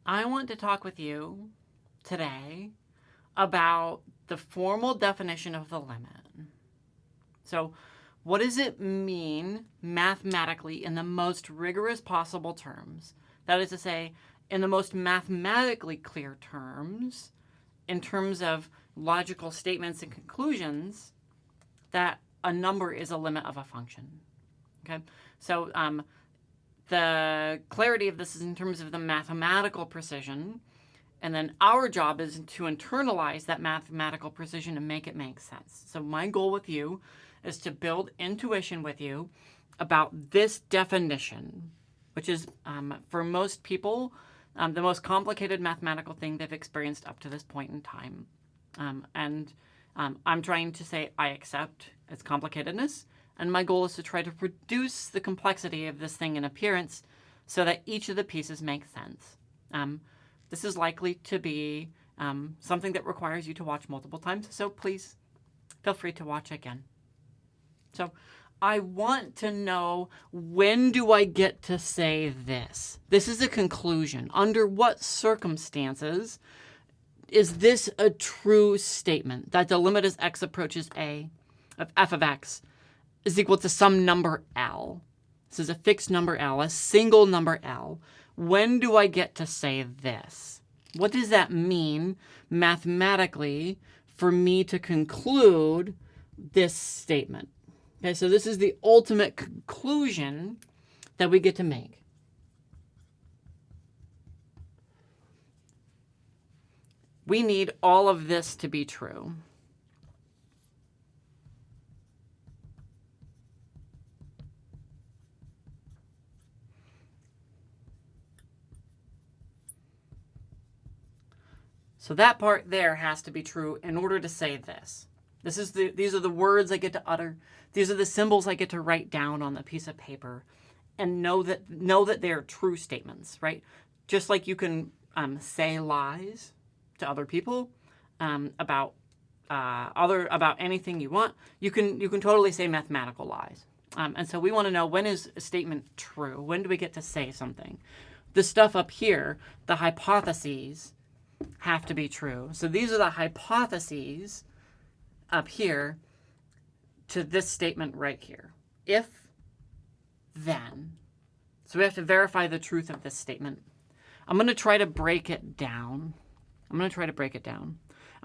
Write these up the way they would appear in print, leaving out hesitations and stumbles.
I want to talk with you today about the formal definition of the limit. So, what does it mean mathematically in the most rigorous possible terms? That is to say, in the most mathematically clear terms, in terms of logical statements and conclusions, that a number is a limit of a function. Okay, so the clarity of this is in terms of the mathematical precision, and then our job is to internalize that mathematical precision and make it make sense. So my goal with you is to build intuition with you about this definition, which is, for most people, the most complicated mathematical thing they've experienced up to this point in time. I'm trying to say I accept its complicatedness, and my goal is to try to reduce the complexity of this thing in appearance so that each of the pieces makes sense. This is likely to be something that requires you to watch multiple times, so please feel free to watch again. So I want to know, when do I get to say this? This is a conclusion. Under what circumstances is this a true statement that the limit as x approaches a of f of x is equal to some number L? This is a fixed number L, a single number L. When do I get to say this? What does that mean mathematically for me to conclude this statement? Okay, so this is the ultimate conclusion that we get to make. We need all of this to be true. So that part there has to be true in order to say this. These are the words I get to utter. These are the symbols I get to write down on the piece of paper, and know that they are true statements, right? Just like you can say lies to other people about anything you want, you can totally say mathematical lies. And so we want to know, when is a statement true? When do we get to say something? The stuff up here, the hypotheses, have to be true. So these are the hypotheses up here to this statement right here. If, then. So we have to verify the truth of this statement. I'm going to try to break it down. And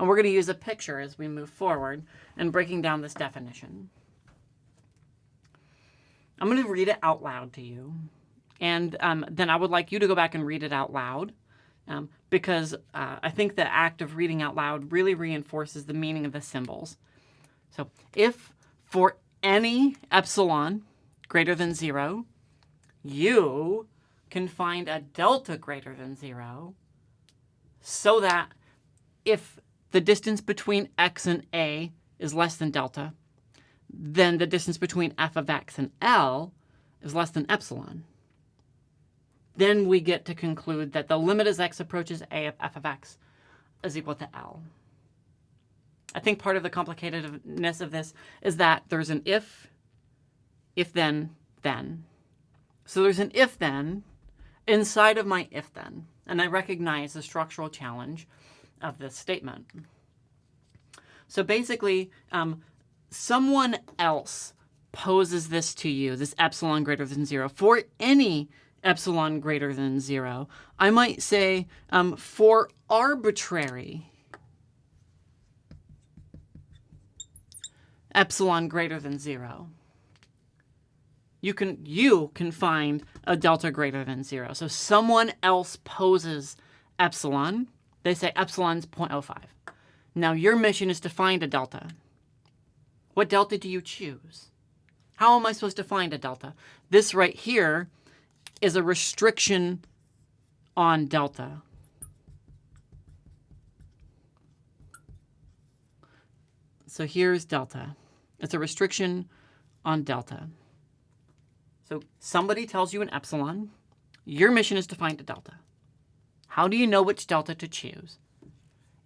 we're going to use a picture as we move forward in breaking down this definition. I'm going to read it out loud to you. And then I would like you to go back and read it out loud. Because I think the act of reading out loud really reinforces the meaning of the symbols. So if for any epsilon greater than 0, you can find a delta greater than 0, so that if the distance between x and a is less than delta, then the distance between f of x and L is less than epsilon. Then we get to conclude that the limit as x approaches a of f of x is equal to L. I think part of the complicatedness of this is that there's an if then, then. So there's an if then inside of my if then. And I recognize the structural challenge of this statement. So basically, someone else poses this to you, this epsilon greater than 0, for any epsilon greater than 0. I might say for arbitrary epsilon greater than 0. You can find a delta greater than 0. So someone else poses epsilon. They say epsilon's 0.05. Now your mission is to find a delta. What delta do you choose? How am I supposed to find a delta? This right here is a restriction on delta. So here's delta. It's a restriction on delta. So somebody tells you an epsilon. Your mission is to find a delta. How do you know which delta to choose?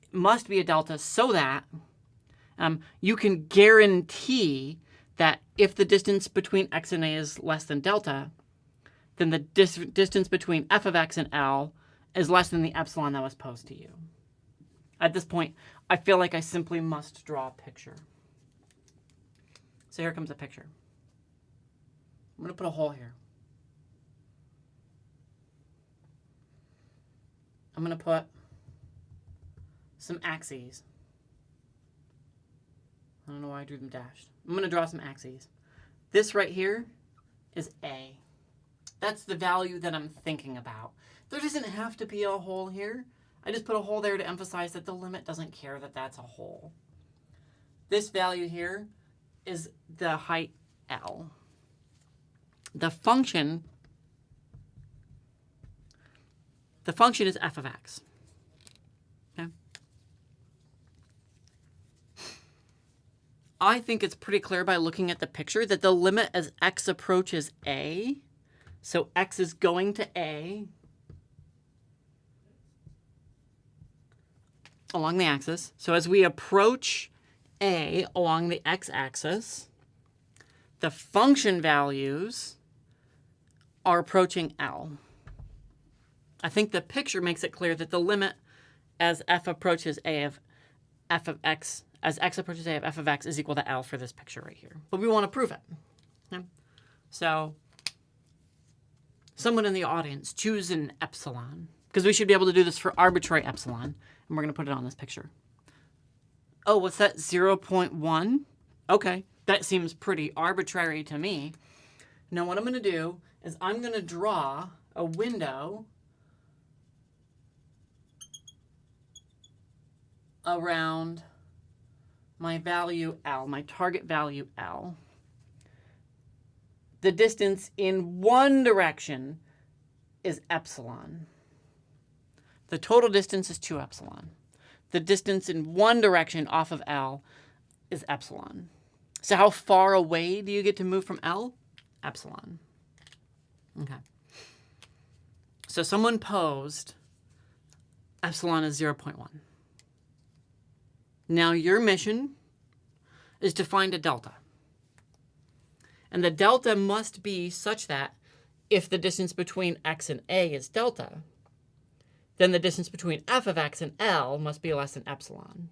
It must be a delta so that you can guarantee that if the distance between x and a is less than delta, then the distance between f of x and L is less than the epsilon that was posed to you. At this point, I feel like I simply must draw a picture. So here comes a picture. I'm going to put a hole here. I'm going to put some axes. I don't know why I drew them dashed. I'm going to draw some axes. This right here is A. That's the value that I'm thinking about. There doesn't have to be a hole here. I just put a hole there to emphasize that the limit doesn't care that that's a hole. This value here is the height L. The function is f of x. Okay? I think it's pretty clear by looking at the picture that the limit as x approaches a, so x is going to a along the axis. So as we approach a along the x-axis, the function values are approaching L. I think the picture makes it clear that the limit as f approaches a of f of x, as x approaches a of f of x is equal to L for this picture right here. But we want to prove it. Okay? So someone in the audience choose an epsilon, because we should be able to do this for arbitrary epsilon, and we're going to put it on this picture. Oh, what's that, 0.1? Okay, that seems pretty arbitrary to me. Now what I'm going to do is I'm going to draw a window around my value L, my target value L. The distance in one direction is epsilon. The total distance is 2 epsilon. The distance in one direction off of L is epsilon. So how far away do you get to move from L? Epsilon. Okay. So someone posed epsilon is 0.1. Now your mission is to find a delta. And the delta must be such that if the distance between x and a is delta, then the distance between f of x and L must be less than epsilon.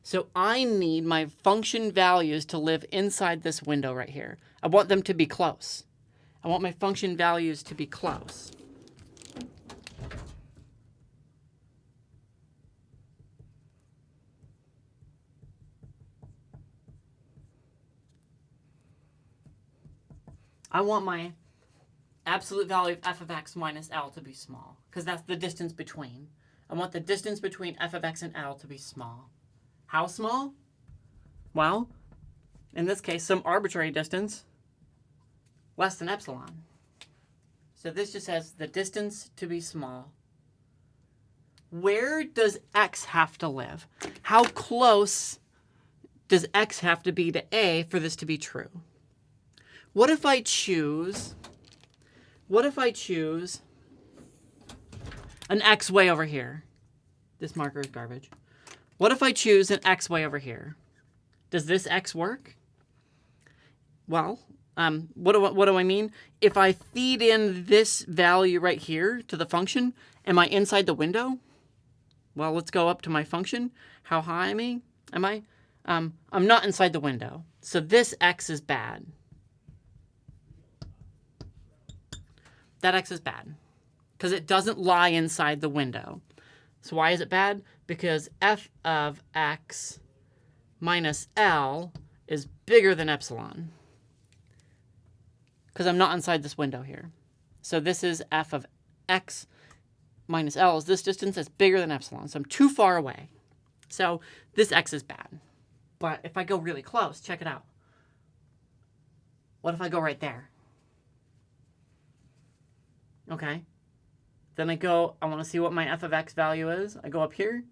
So I need my function values to live inside this window right here. I want them to be close. I want my function values to be close. I want my absolute value of f of x minus L to be small, because that's the distance between. I want the distance between f of x and L to be small. How small? Well, in this case, some arbitrary distance less than epsilon. So this just says the distance to be small. Where does x have to live? How close does x have to be to a for this to be true? What if I choose an x way over here? This marker is garbage. What if I choose an x way over here? Does this x work? Well, what do I mean? If I feed in this value right here to the function, am I inside the window? Well, let's go up to my function. How high am I? I'm not inside the window. So this x is bad. That x is bad because it doesn't lie inside the window. So why is it bad? Because f of x minus L is bigger than epsilon because I'm not inside this window here. So this is f of x minus L is this distance that's bigger than epsilon. So I'm too far away. So this x is bad. But if I go really close, check it out. What if I go right there? Okay. Then I want to see what my f of x value is. I go up here,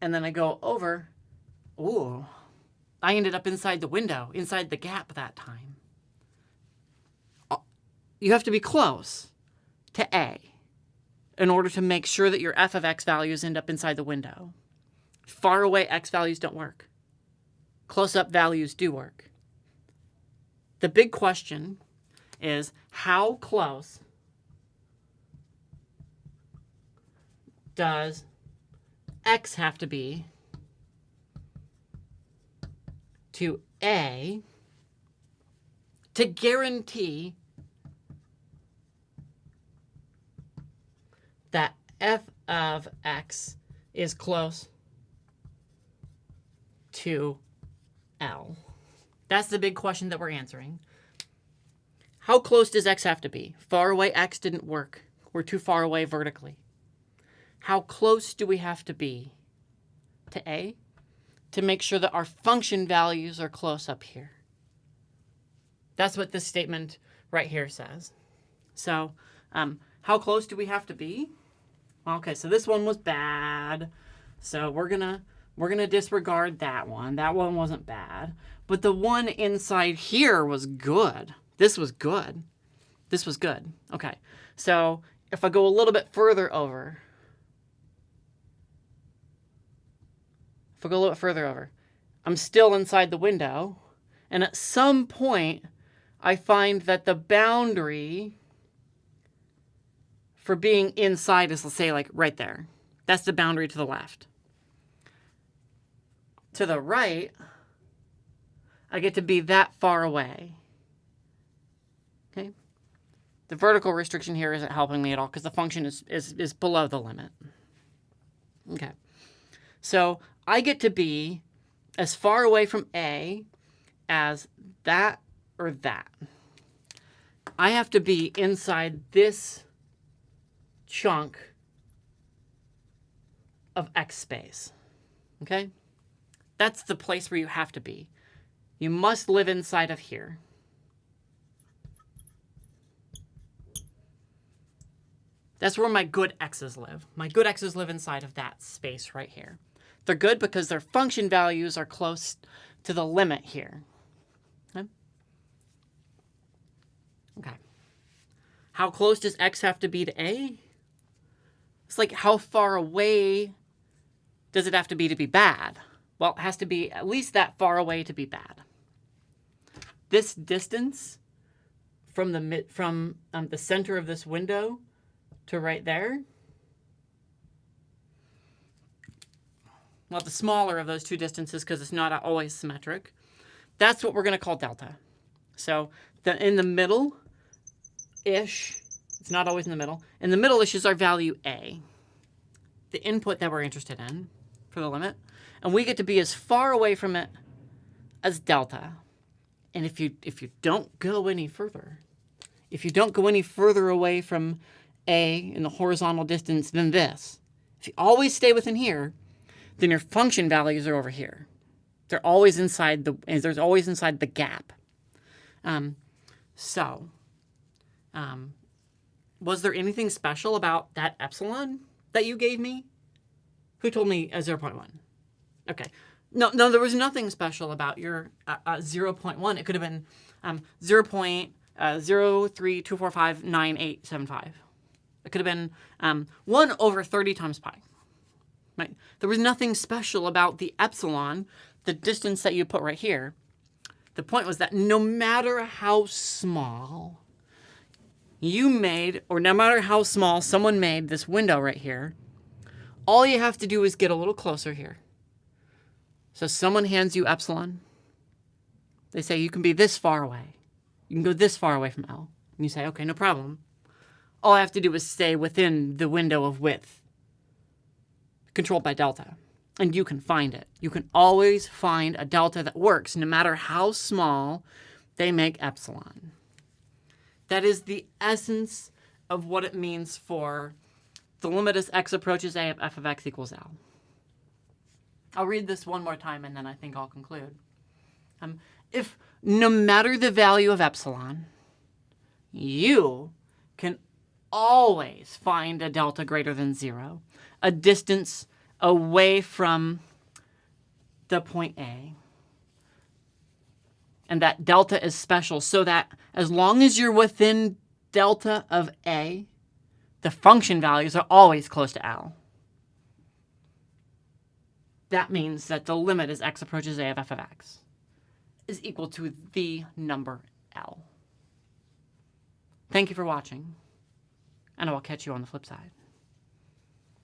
and then I go over. Ooh, I ended up inside the window, inside the gap that time. You have to be close to A in order to make sure that your f of x values end up inside the window. Far away x values don't work. Close-up values do work. The big question is how close does x have to be to a to guarantee that f of x is close to L? That's the big question that we're answering. How close does x have to be? Far away x didn't work. We're too far away vertically. How close do we have to be to A to make sure that our function values are close up here? That's what this statement right here says. So how close do we have to be? Okay, so this one was bad. So we're gonna disregard that one. That one wasn't bad. But the one inside here was good. This was good. This was good. Okay, so if I go a little bit further over, I'm still inside the window. And at some point, I find that the boundary for being inside is, let's say, like right there. That's the boundary to the left. To the right, I get to be that far away. Okay? The vertical restriction here isn't helping me at all because the function is below the limit. Okay. So I get to be as far away from A as that or that. I have to be inside this chunk of X space. Okay? That's the place where you have to be. You must live inside of here. That's where my good x's live. My good x's live inside of that space right here. They're good because their function values are close to the limit here. Okay? Okay. How close does x have to be to A? It's like, how far away does it have to be bad? Well, it has to be at least that far away to be bad. This distance from the center of this window to right there, well, the smaller of those two distances, because it's not always symmetric, that's what we're going to call delta. So in the middle-ish, it's not always in the middle-ish is our value A, the input that we're interested in for the limit. And we get to be as far away from it as delta. And if you don't go any further, away from A in the horizontal distance than this, if you always stay within here, then your function values are over here. They're always inside there's always inside the gap. Was there anything special about that epsilon that you gave me? Who told me a 0.1? Okay. No, there was nothing special about your 0.1. It could have been 0.032459875. It could have been 1 over 30 times pi. Right? There was nothing special about the epsilon, the distance that you put right here. The point was that no matter how small you made, or no matter how small someone made this window right here, all you have to do is get a little closer here. So someone hands you epsilon. They say you can be this far away. You can go this far away from L. And you say, okay, no problem. All I have to do is stay within the window of width controlled by delta. And you can find it. You can always find a delta that works no matter how small they make epsilon. That is the essence of what it means for the limit as x approaches A of f of x equals L. I'll read this one more time and then I think I'll conclude. If no matter the value of epsilon, you can always find a delta greater than 0, a distance away from the point A. And that delta is special so that as long as you're within delta of A, the function values are always close to L. That means that the limit as x approaches A of f of x is equal to the number L. Thank you for watching, and I will catch you on the flip side.